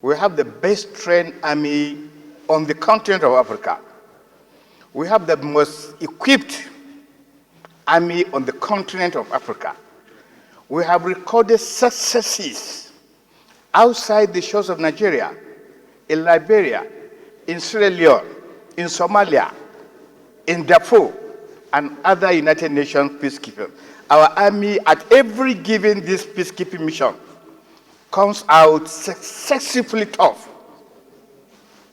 We have the best trained army on the continent of Africa. We have the most equipped army on the continent of Africa. We have recorded successes outside the shores of Nigeria, in Liberia, in Sierra Leone, in Somalia, in Darfur, and other United Nations peacekeeping. Our army, at every given this peacekeeping mission, comes out successfully tough.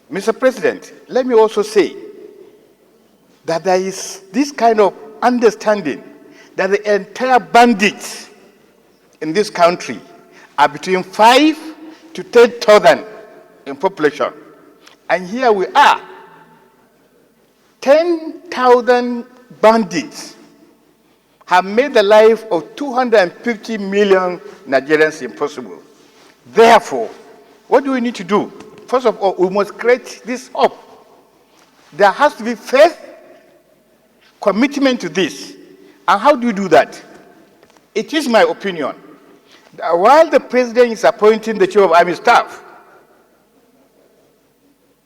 Mr. President, let me also say that there is this kind of understanding that the entire bandits in this country are between 5 to 10,000 in population. And here we are, 10,000 bandits have made the life of 250 million Nigerians impossible. Therefore, what do we need to do? First of all, we must create this hope. There has to be faith, commitment to this. And how do we do that? It is my opinion that while the president is appointing the chief of army staff,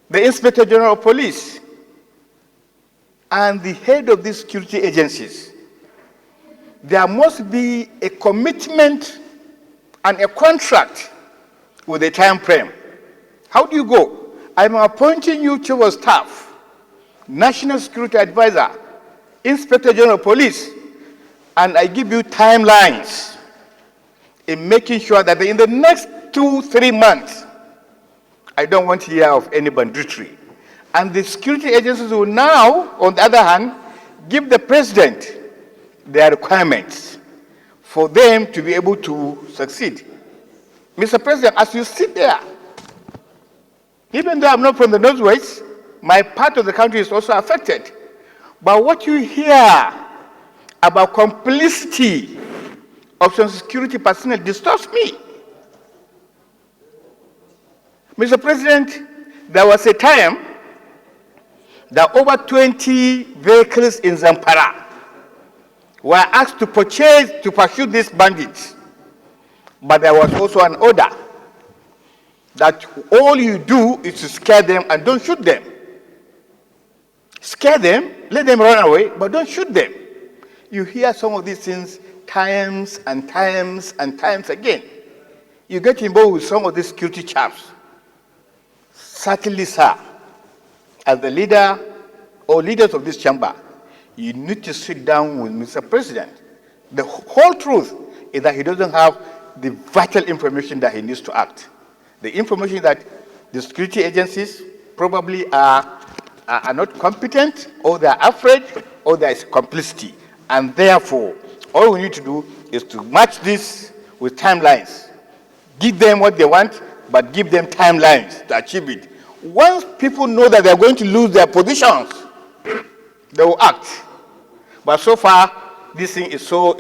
the inspector general of police, and the head of these security agencies, there must be a commitment and a contract with a time frame. How do you go? I'm appointing you chief of staff, national security advisor, inspector general of police, and I give you timelines in making sure that in the next 2-3 months, I don't want to hear of any banditry. And the security agencies will now, on the other hand, give the president their requirements for them to be able to succeed. Mr. President, as you sit there, even though I'm not from the Northwest, my part of the country is also affected. But what you hear about complicity of some security personnel disturbs me. Mr. President, there was a time that over 20 vehicles in Zamfara were asked to pursue these bandits. But there was also an order that all you do is to scare them and don't shoot them. Scare them, let them run away, but don't shoot them. You hear some of these things times and times and times again. You get involved with some of these security chaps. Certainly, sir, as the leader or leaders of this chamber, you need to sit down with Mr. President. The whole truth is that he doesn't have the vital information that he needs to act. The information that the security agencies probably are not competent, or they are afraid, or there is complicity. And therefore, all we need to do is to match this with timelines. Give them what they want, but give them timelines to achieve it. Once people know that they're going to lose their positions, they will act. But so far, this thing is so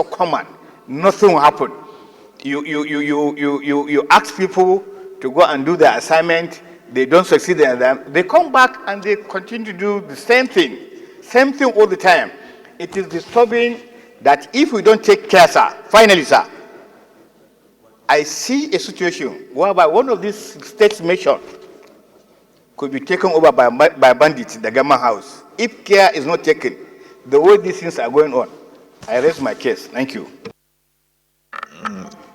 common. Nothing will happen. You ask people to go and do their assignment, they don't succeed in them, they come back and they continue to do the same thing all the time. It is disturbing that if we don't take care, sir, finally, sir, I see a situation whereby one of these states mentioned could be taken over by bandits in the government house. If care is not taken, the way these things are going on, I raise my case. Thank you.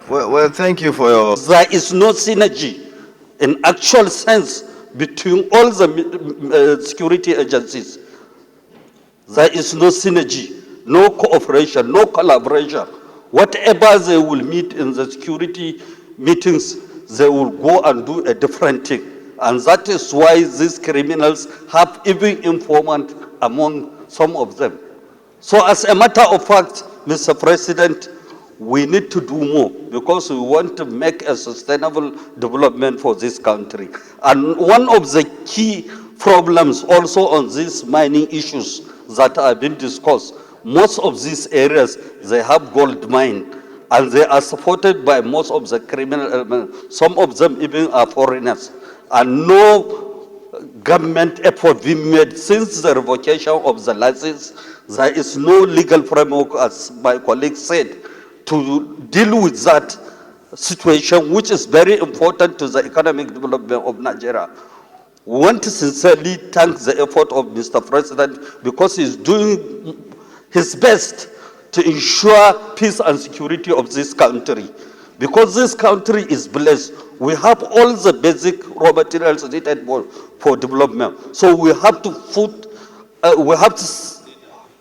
Well, thank you for your... There is no synergy in actual sense between all the security agencies. There is no synergy, no cooperation, no collaboration. Whatever they will meet in the security meetings, they will go and do a different thing. And that is why these criminals have even informant among some of them. So as a matter of fact, Mr. President, we need to do more because we want to make a sustainable development for this country. And one of the key problems also on these mining issues that have been discussed, most of these areas, they have gold mine and they are supported by most of the criminal elements. Some of them even are foreigners. And no government effort being made since the revocation of the license. There is no legal framework, as my colleague said, to deal with that situation which is very important to the economic development of Nigeria. We want to sincerely thank the effort of Mr. President because he's doing his best to ensure peace and security of this country. Because this country is blessed, we have all the basic raw materials needed for development. So we have to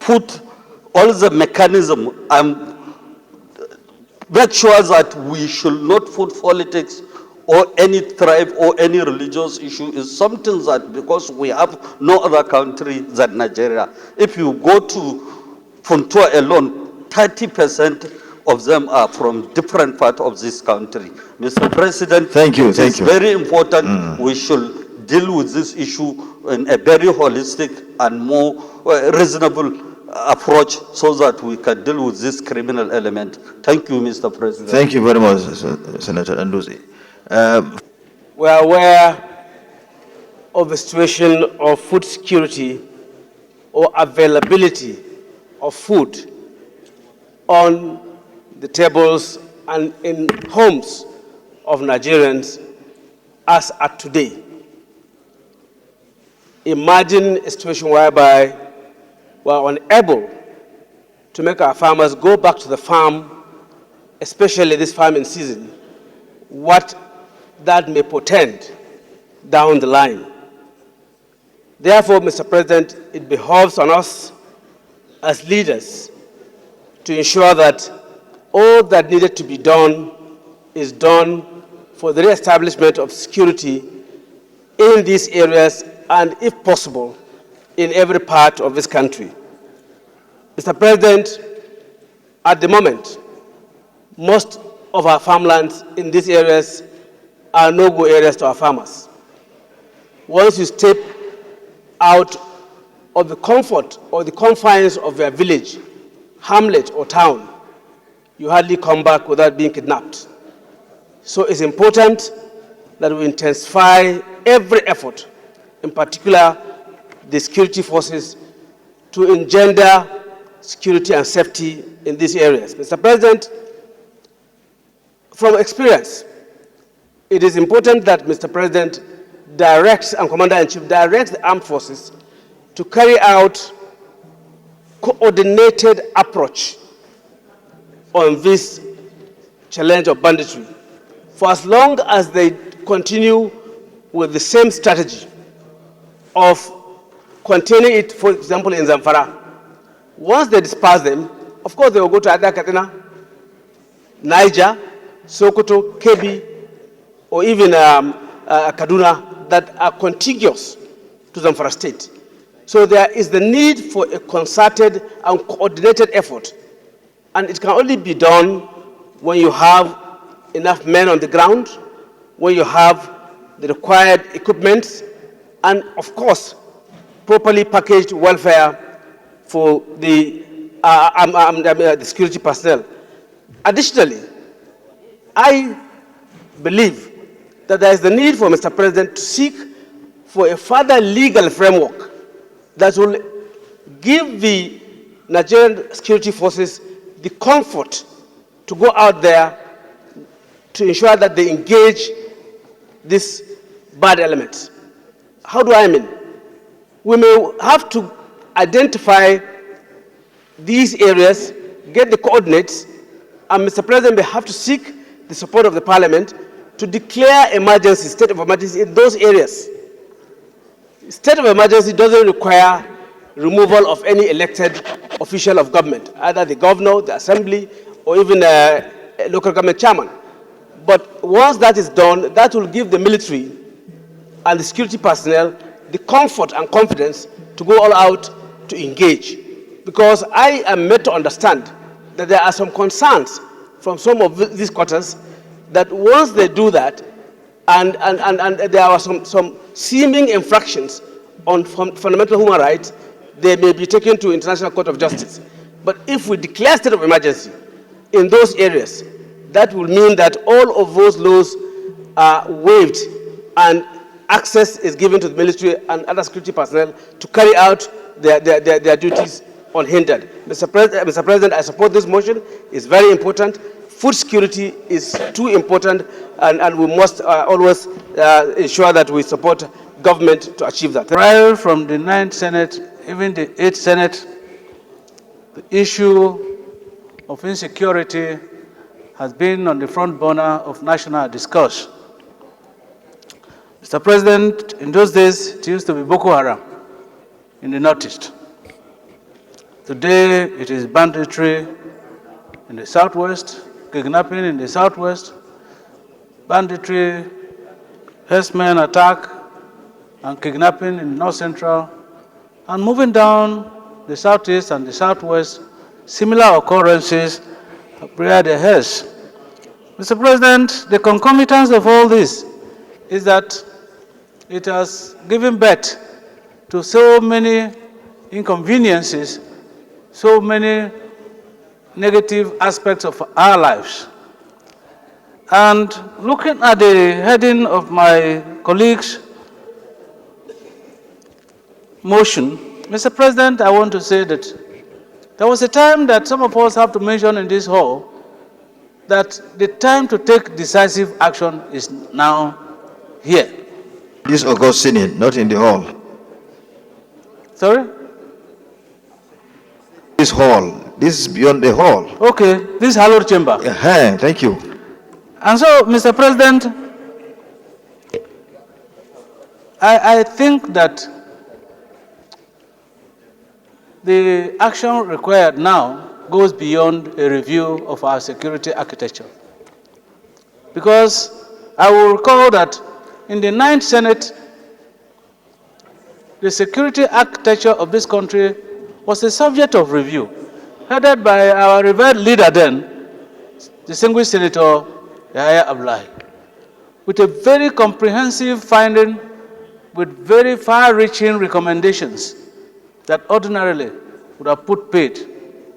put all the mechanism and make sure that we should not put politics or any tribe or any religious issue is something that, because we have no other country than Nigeria. If you go to Funtua alone, 30% of them are from different parts of this country. Mr. President, it's very important we should deal with this issue in a very holistic and more reasonable approach so that we can deal with this criminal element. Thank you, Mr. President. Thank you very much, Senator Anduzi. We are aware of the situation of food security or availability of food on the tables and in homes of Nigerians as at today. Imagine a situation whereby we are unable to make our farmers go back to the farm, especially this farming season, what that may portend down the line. Therefore, Mr. President, it behoves on us as leaders to ensure that all that needed to be done is done for the re-establishment of security in these areas and, if possible, in every part of this country. Mr. President, at the moment, most of our farmlands in these areas are no-go areas to our farmers. Once you step out of the comfort or the confines of your village, hamlet, or town, you hardly come back without being kidnapped. So it's important that we intensify every effort, in particular the security forces, to engender security and safety in these areas. Mr. President, from experience, it is important that Mr. President directs and Commander-in-Chief directs the armed forces to carry out coordinated approach on this challenge of banditry. For as long as they continue with the same strategy of containing it, for example, in Zamfara, once they disperse them, of course they will go to Ada Katina, Niger, Sokoto, Kebbi, or even Kaduna that are contiguous to Zamfara state. So there is the need for a concerted and coordinated effort. And it can only be done when you have enough men on the ground, when you have the required equipment, and of course, properly packaged welfare for the security personnel. Additionally, I believe that there is the need for Mr. President to seek for a further legal framework that will give the Nigerian security forces the comfort to go out there to ensure that they engage this bad element. How do I mean? We may have to identify these areas, get the coordinates, and Mr. President may have to seek the support of the Parliament to declare emergency, state of emergency in those areas. State of emergency doesn't require removal of any elected official of government, either the governor, the assembly, or even a local government chairman. But once that is done, that will give the military and the security personnel the comfort and confidence to go all out to engage. Because I am made to understand that there are some concerns from some of these quarters that once they do that, and there are some seeming infractions on fundamental human rights, they may be taken to International Court of Justice. But if we declare state of emergency in those areas, that will mean that all of those laws are waived and access is given to the military and other security personnel to carry out their duties unhindered. Mr. President, I support this motion. It's very important. food security is too important, and we must always ensure that we support government to achieve that. Right from the 9th Senate, even the 8th Senate, the issue of insecurity has been on the front burner of national discourse. Mr. President, in those days, it used to be Boko Haram in the Northeast. Today, it is banditry in the Southwest, kidnapping in the Southwest, banditry, herdsmen attack, and kidnapping in North Central, and moving down the Southeast and the Southwest, similar occurrences rear their heads. Mr. President, the concomitance of all this is that it has given birth to so many inconveniences, so many negative aspects of our lives. And looking at the heading of my colleagues' motion, Mr. President, I want to say that there was a time that some of us have to mention in this hall that the time to take decisive action is now here. This August Senate, not in the hall. Sorry? This hall. This is beyond the hall. Okay, this hallowed chamber. Thank you. And so, Mr. President, I think that the action required now goes beyond a review of our security architecture. Because I will recall that in the 9th Senate, the security architecture of this country was the subject of review, headed by our revered leader then, distinguished Senator Yahya Abdullahi, with a very comprehensive finding with very far-reaching recommendations that ordinarily would have put paid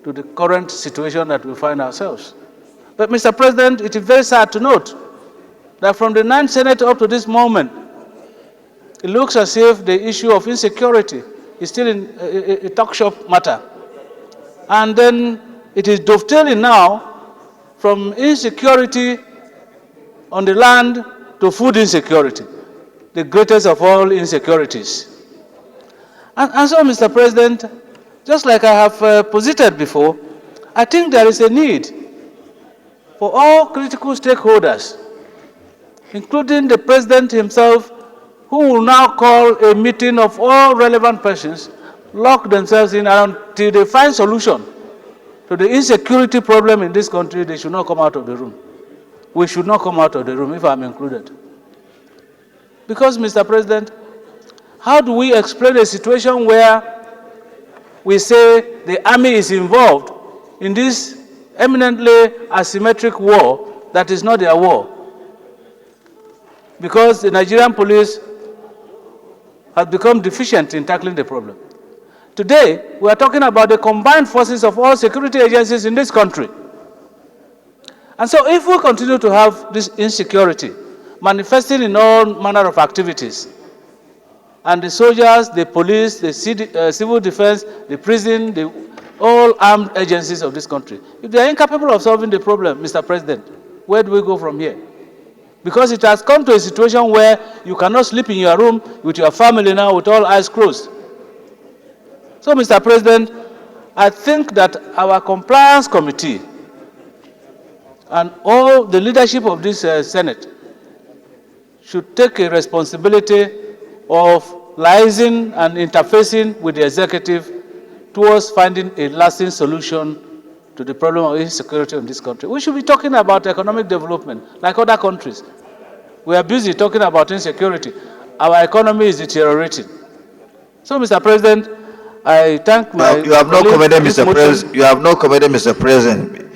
to the current situation that we find ourselves. But, Mr. President, it is very sad to note that from the 9th Senate up to this moment, it looks as if the issue of insecurity is still a talk shop matter. And then it is dovetailing now from insecurity on the land to food insecurity, the greatest of all insecurities. And so, Mr. President, just like I have posited before, I think there is a need for all critical stakeholders, including the President himself, who will now call a meeting of all relevant persons, lock themselves in until they find solution to the insecurity problem in this country. They should not come out of the room. We should not come out of the room, if I'm included. Because, Mr. President, how do we explain a situation where we say the army is involved in this eminently asymmetric war that is not their war? Because the Nigerian police has become deficient in tackling the problem. Today, we are talking about the combined forces of all security agencies in this country. And so if we continue to have this insecurity manifesting in all manner of activities, and the soldiers, the police, the civil defense, the prison, all armed agencies of this country, if they are incapable of solving the problem, Mr. President, where do we go from here? Because it has come to a situation where you cannot sleep in your room with your family now with all eyes closed. So, Mr. President, I think that our compliance committee and all the leadership of this Senate should take a responsibility of liaising and interfacing with the executive towards finding a lasting solution to the problem of insecurity in this country. We should be talking about economic development like other countries. We are busy talking about insecurity. Our economy is deteriorating. So, Mr. President, I thank my You have not commended, Mr. President. You have not commended, Mr. President,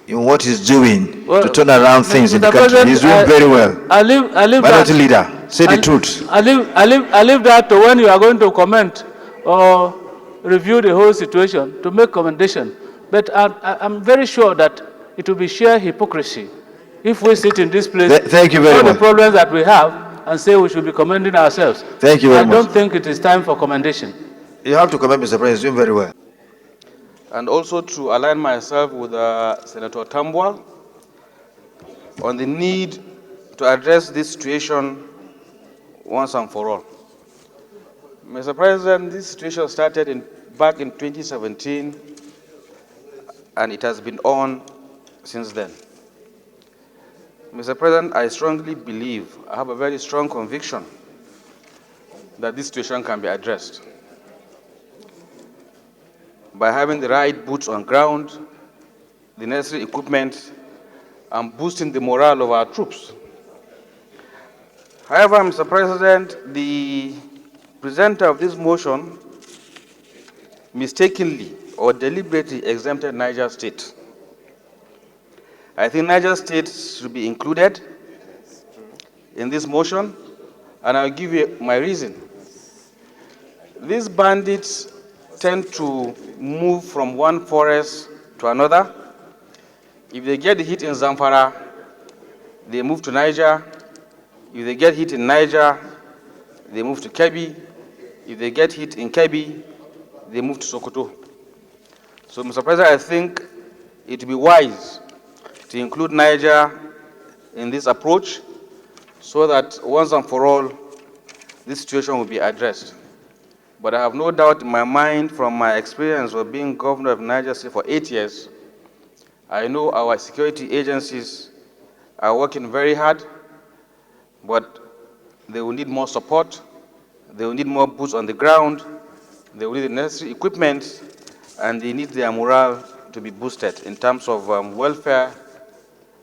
in what he's doing to turn around things in the country. He's doing very well. I leave Minority leader, say the truth. I leave that to when you are going to comment or review the whole situation to make commendation. But I'm very sure that it will be sheer hypocrisy if we sit in this place, Thank you very all much. the problems that we have, and say we should be commending ourselves. Thank you very much. I don't think it is time for commendation. You have to commend Mr. President. He's doing very well. And also to align myself with Senator Tambwa, on the need to address this situation once and for all. Mr. President, this situation started back in 2017, and it has been on since then. Mr. President, I strongly believe, I have a very strong conviction that this situation can be addressed by having the right boots on ground, the necessary equipment, and boosting the morale of our troops. However, Mr. President, the presenter of this motion mistakenly or deliberately exempted Niger State. I think Niger State should be included in this motion, and I'll give you my reason. These bandits tend to move from one forest to another. If they get hit in Zamfara, they move to Niger. If they get hit in Niger, they move to Kebbi. If they get hit in Kebbi, they move to Sokoto. So, Mr. President, I think it would be wise to include Niger in this approach so that once and for all, this situation will be addressed. But I have no doubt in my mind from my experience of being governor of Niger State for 8 years, I know our security agencies are working very hard, but they will need more support, they will need more boots on the ground, they will need the necessary equipment, and they need their morale to be boosted in terms of welfare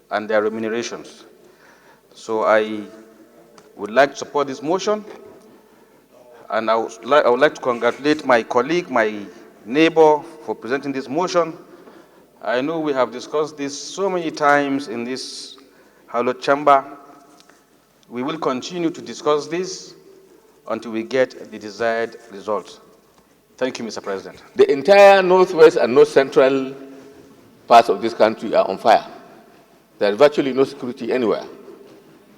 and their remunerations. So I would like to support this motion, and I would like to congratulate my colleague, my neighbor, for presenting this motion. I know we have discussed this so many times in this hallowed chamber. We will continue to discuss this until we get the desired result. Thank you, Mr. President. The entire northwest and north central parts of this country are on fire. There is virtually no security anywhere.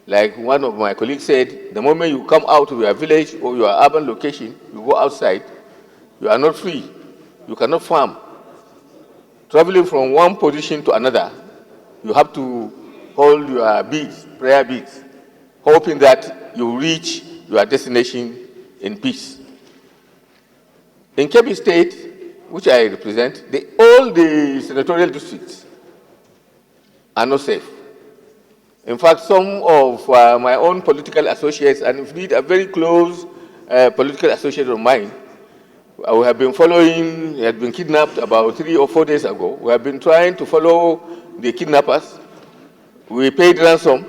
Like one of my colleagues said, the moment you come out of your village or your urban location, you go outside, you are not free. You cannot farm. Traveling from one position to another, you have to hold your beads, prayer beads, hoping that you reach your destination in peace. In Kebbi State, which I represent, all the senatorial districts are not safe. In fact, some of my own political associates, and indeed a very close political associate of mine, we have been following, he had been kidnapped about 3 or 4 days ago. We have been trying to follow the kidnappers. We paid ransom.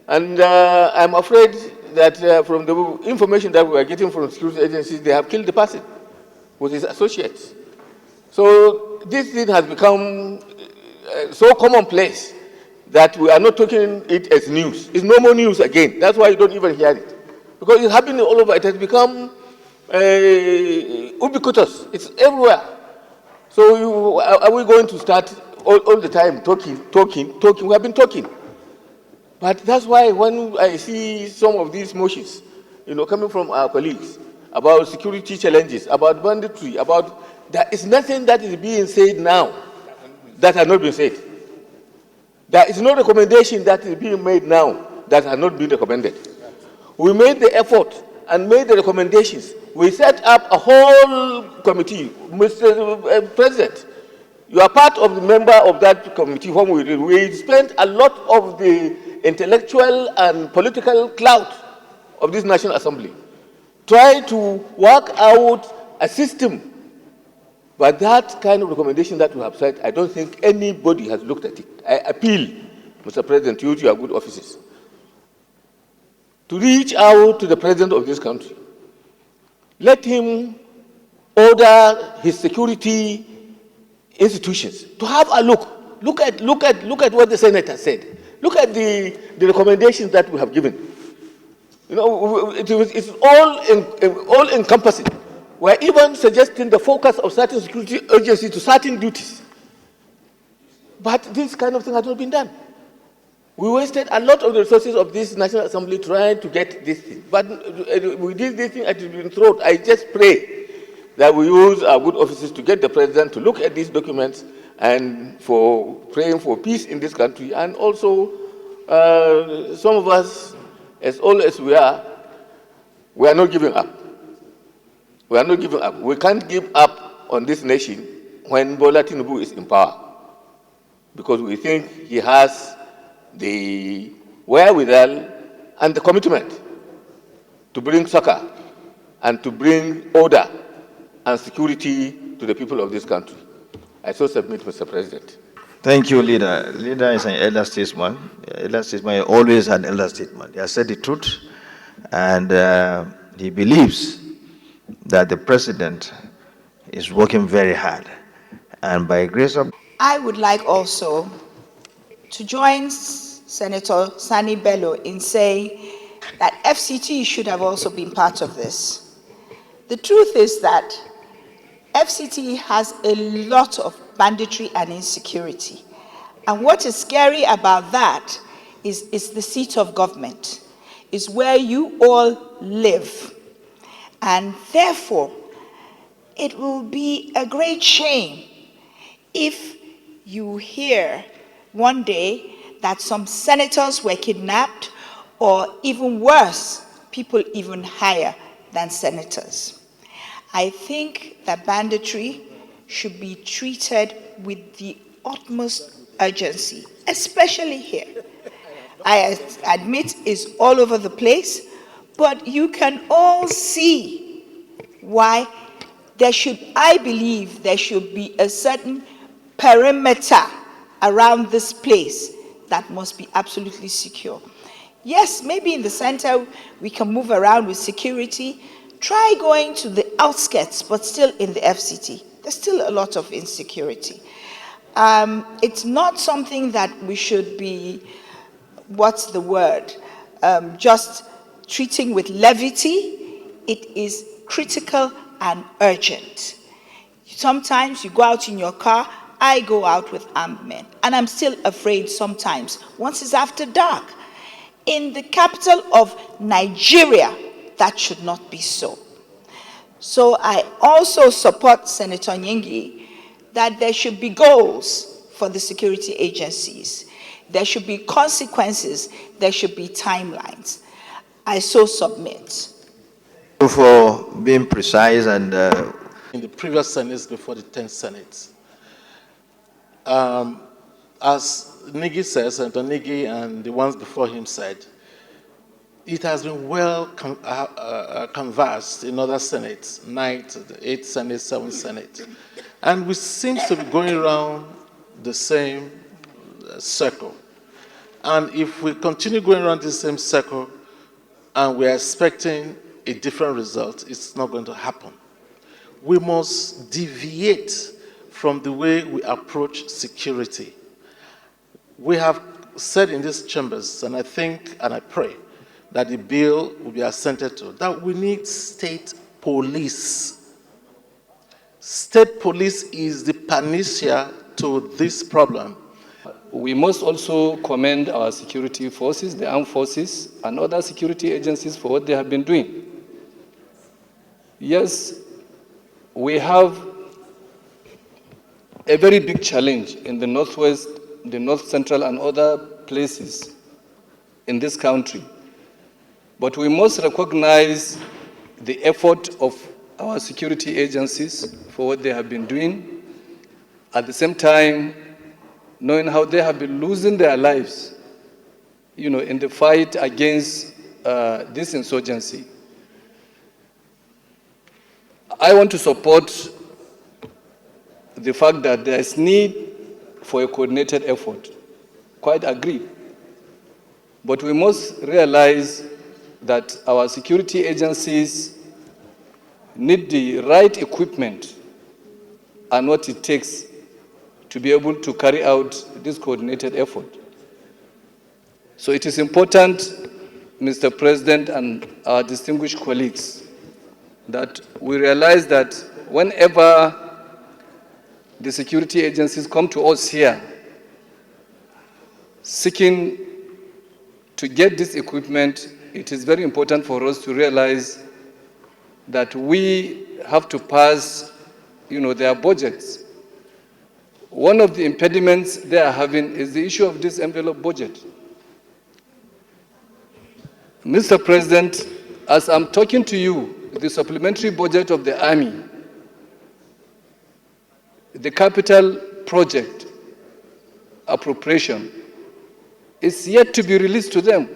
And I'm afraid that from the information that we are getting from security agencies, they have killed the person with his associates. So this thing has become so commonplace that we are not talking it as news. It's no more news again. That's why you don't even hear it. Because it's happening all over. It has become ubiquitous. It's everywhere. So are we going to start all the time talking? We have been talking. But that's why when I see some of these motions, coming from our colleagues about security challenges, about banditry, there is nothing that is being said now that has not been said. There is no recommendation that is being made now that has not been recommended. We made the effort and made the recommendations. We set up a whole committee. Mr. President, you are part of the member of that committee. When we spent a lot of the intellectual and political clout of this National Assembly, try to work out a system. But that kind of recommendation that we have said, I don't think anybody has looked at it. I appeal, Mr. President, to you, to your good offices, to reach out to the President of this country. Let him order his security institutions to have a look. Look at what the Senate has said. Look at the recommendations that we have given. It's all encompassing. We're even suggesting the focus of certain security agencies to certain duties. But this kind of thing has not been done. We wasted a lot of the resources of this National Assembly trying to get this thing. But we did this thing at the throat. I just pray that we use our good offices to get the President to look at these documents and for praying for peace in this country, and also Some of us, as old as we are not giving up. We are not giving up. We can't give up on this nation when Bola Tinubu is in power, because we think he has the wherewithal and the commitment to bring succor and to bring order and security to the people of this country. I so submit, Mr. President. Thank you, leader. Leader is an elder statesman. Elder statesman always an elder statesman. He has said the truth, and he believes that the president is working very hard, and by grace of I would like also to join Senator Sani Bello in saying that FCT should have also been part of this. The truth is that FCT has a lot of banditry and insecurity. And what is scary about that is the seat of government, is where you all live. And therefore, it will be a great shame if you hear one day that some senators were kidnapped, or even worse, people even higher than senators. I think that banditry should be treated with the utmost urgency, especially here. I admit it's all over the place, but you can all see why I believe there should be a certain perimeter around this place that must be absolutely secure. Yes, maybe in the center we can move around with security. Try going to the outskirts, but still in the FCT. There's still a lot of insecurity. It's not something that we should be, just treating with levity. It is critical and urgent. Sometimes you go out in your car, I go out with armed men, and I'm still afraid sometimes, once it's after dark. In the capital of Nigeria, that should not be so. So I also support Senator Nyingi that there should be goals for the security agencies. There should be consequences. There should be timelines. I so submit. For being precise and in the previous Senates before the 10th Senate. As Nigi says, Senator Nigi and the ones before him said, it has been well canvassed in other Senates, 9th, 8th Senate, 7th Senate. And we seem to be going around the same circle. And if we continue going around the same circle and we're expecting a different result, it's not going to happen. We must deviate from the way we approach security. We have said in these chambers, and I think and I pray that the bill will be assented to, that we need state police. State police is the panacea to this problem. We must also commend our security forces, the armed forces, and other security agencies for what they have been doing. Yes, we have a very big challenge in the northwest, the north central, and other places in this country. But we must recognize the effort of our security agencies for what they have been doing. At the same time, knowing how they have been losing their lives, in the fight against this insurgency. I want to support the fact that there is need for a coordinated effort. Quite agree. But we must realize that our security agencies need the right equipment and what it takes to be able to carry out this coordinated effort. So it is important, Mr. President and our distinguished colleagues, that we realize that whenever the security agencies come to us here seeking to get this equipment, it is very important for us to realize that we have to pass, their budgets. One of the impediments they are having is the issue of this envelope budget. Mr. President, as I'm talking to you, the supplementary budget of the Army, the capital project appropriation, is yet to be released to them.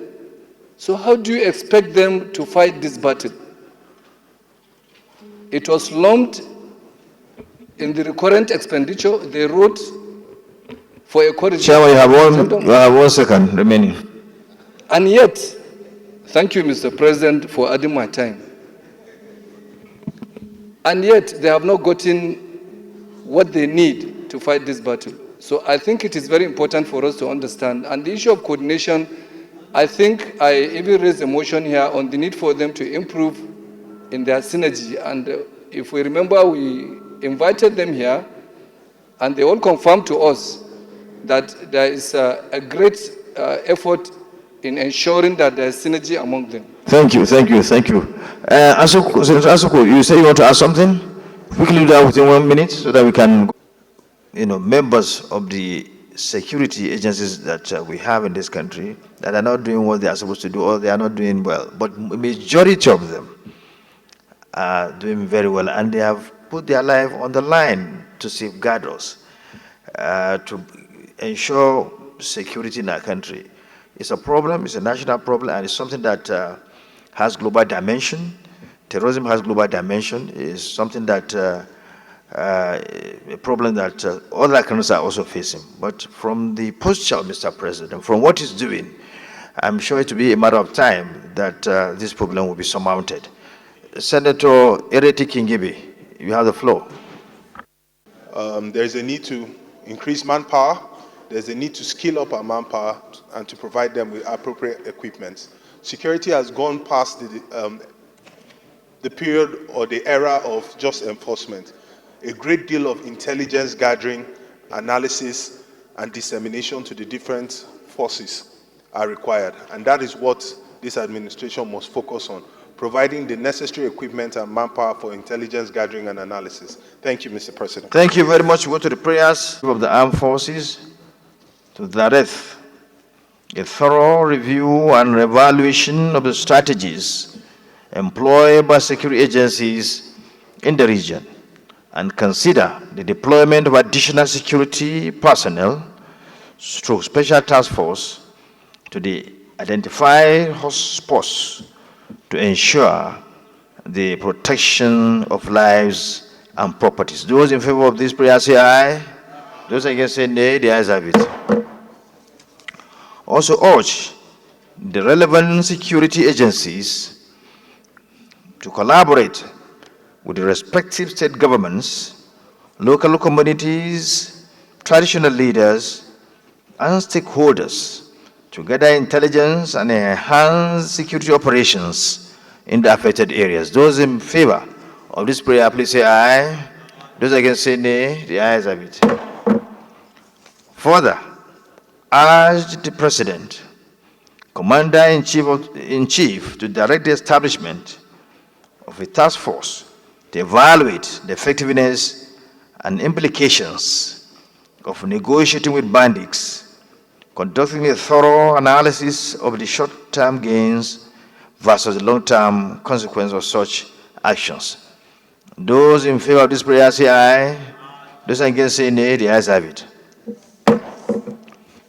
So how do you expect them to fight this battle? It was lumped in the recurrent expenditure. They wrote for a corridor. Chairman, you have 1 second remaining. And yet, thank you, Mr. President, for adding my time. And yet, they have not gotten what they need to fight this battle. So I think it is very important for us to understand. And the issue of coordination, I think I even raised a motion here on the need for them to improve in their synergy. And if we remember, we invited them here, and they all confirmed to us that there is a great effort in ensuring that there is synergy among them. Thank you. Senator Asuku, you say you want to ask something? Quickly do that within 1 minute so that we can, members of the security agencies that we have in this country that are not doing what they are supposed to do, or they are not doing well, but majority of them are doing very well, and they have put their life on the line to safeguard us, to ensure security in our country. It's a problem, it's a national problem, and it's something that has global dimension. Terrorism has global dimension. It's something that, a problem that other countries are also facing. But from the posture of Mr. President, from what he's doing, I'm sure it will be a matter of time that this problem will be surmounted. Senator Ereti Kingibe, you have the floor. There's a need to increase manpower. There's a need to skill up our manpower and to provide them with appropriate equipment. Security has gone past the period or the era of just enforcement. A great deal of intelligence gathering, analysis, and dissemination to the different forces are required. And that is what this administration must focus on, providing the necessary equipment and manpower for intelligence gathering and analysis. Thank you, Mr. President. Thank you very much. We go to the prayers of the armed forces to direct a thorough review and evaluation of the strategies employed by security agencies in the region, and consider the deployment of additional security personnel through special task force to the identified hotspots to ensure the protection of lives and properties. Those in favor of this prayer say aye. Those against say nay. The ayes have it. Also urge the relevant security agencies to collaborate with the respective state governments, local communities, traditional leaders, and stakeholders to gather intelligence and enhance security operations in the affected areas. Those in favor of this prayer, please say aye. Those against say nay. The ayes have it. Further, urged the President, Commander-in-Chief, to direct the establishment of a task force to evaluate the effectiveness and implications of negotiating with bandits, conducting a thorough analysis of the short-term gains versus the long-term consequence of such actions. Those in favor of this prayer say aye. Those against say nay. The ayes have it.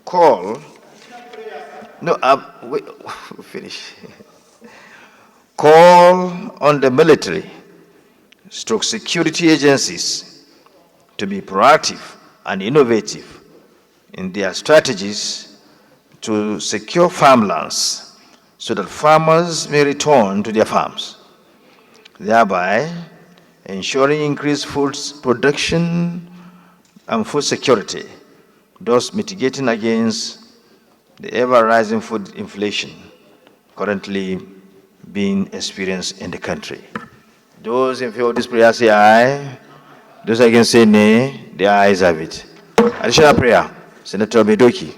Call. No, wait, finish. Call on the military / security agencies to be proactive and innovative in their strategies to secure farmlands so that farmers may return to their farms, thereby ensuring increased food production and food security, thus mitigating against the ever-rising food inflation currently being experienced in the country. Those in favor of this prayer say aye. Those against say nay. The ayes have it. Additional prayer, Senator Bedoki.